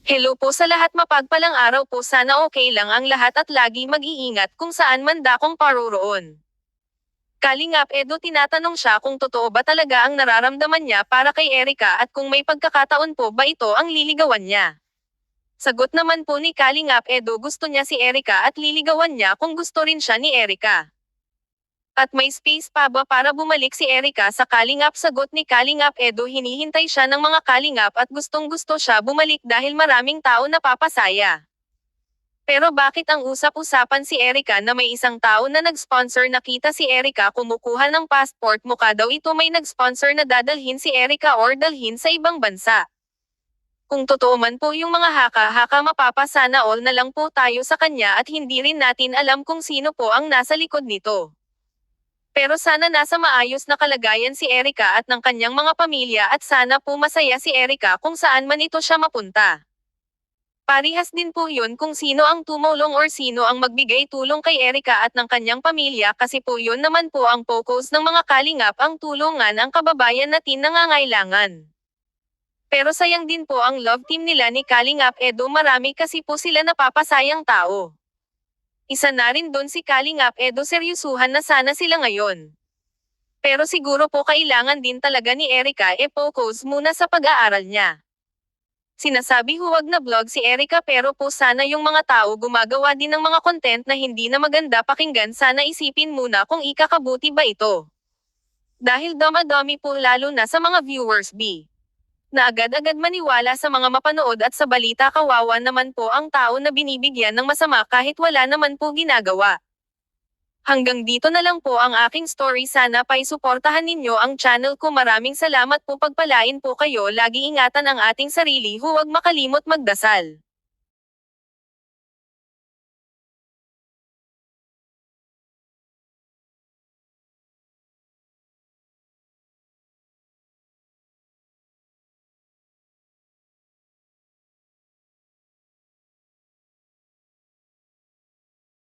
Hello po sa lahat, mapagpalang araw po, sana okay lang ang lahat at lagi mag-iingat kung saan man dakong paroroon. Kalingap Edo, tinatanong siya kung totoo ba talaga ang nararamdaman niya para kay Erika at kung may pagkakataon po ba ito ang liligawan niya. Sagot naman po ni Kalingap Edo, gusto niya si Erika at liligawan niya kung gusto rin siya ni Erika. At may space pa ba para bumalik si Erika sa Kalingap? Sagot ni Kalingap Edo, hinihintay siya ng mga Kalingap at gustong-gusto siya bumalik dahil maraming tao napapasaya. Pero bakit ang usap-usapan si Erika na may isang tao na nag-sponsor? Nakita si Erika kumukuha ng passport, mukha daw ito may nag-sponsor na dadalhin si Erika or dalhin sa ibang bansa. Kung totoo man po yung mga haka-haka, mapapasana all na lang po tayo sa kanya at hindi rin natin alam kung sino po ang nasa likod nito. Pero sana nasa maayos na kalagayan si Erika at ng kanyang mga pamilya at sana po masaya si Erika kung saan man ito siya mapunta. Parihas din po yun kung sino ang tumulong or sino ang magbigay tulong kay Erika at ng kanyang pamilya, kasi po yun naman po ang focus ng mga kalingap, ang tulungan ang kababayan natin nangangailangan. Pero sayang din po ang love team nila ni Kalingap Edo, marami kasi po sila napapasayang tao. Isa na rin doon si Kalingap Edo, seryosuhan na sana sila ngayon. Pero siguro po kailangan din talaga ni Erika focus muna sa pag-aaral niya. Sinasabi huwag na vlog si Erika, pero po sana yung mga tao gumagawa din ng mga content na hindi na maganda pakinggan, sana isipin muna kung ikakabuti ba ito. Dahil dama-dami po lalo na sa mga viewers na agad-agad maniwala sa mga mapanood at sa balita, kawawa naman po ang tao na binibigyan ng masama kahit wala naman po ginagawa. Hanggang dito na lang po ang aking story, sana paisuportahan ninyo ang channel ko. Maraming salamat po, pagpalain po kayo, lagi ingatan ang ating sarili, huwag makalimot magdasal.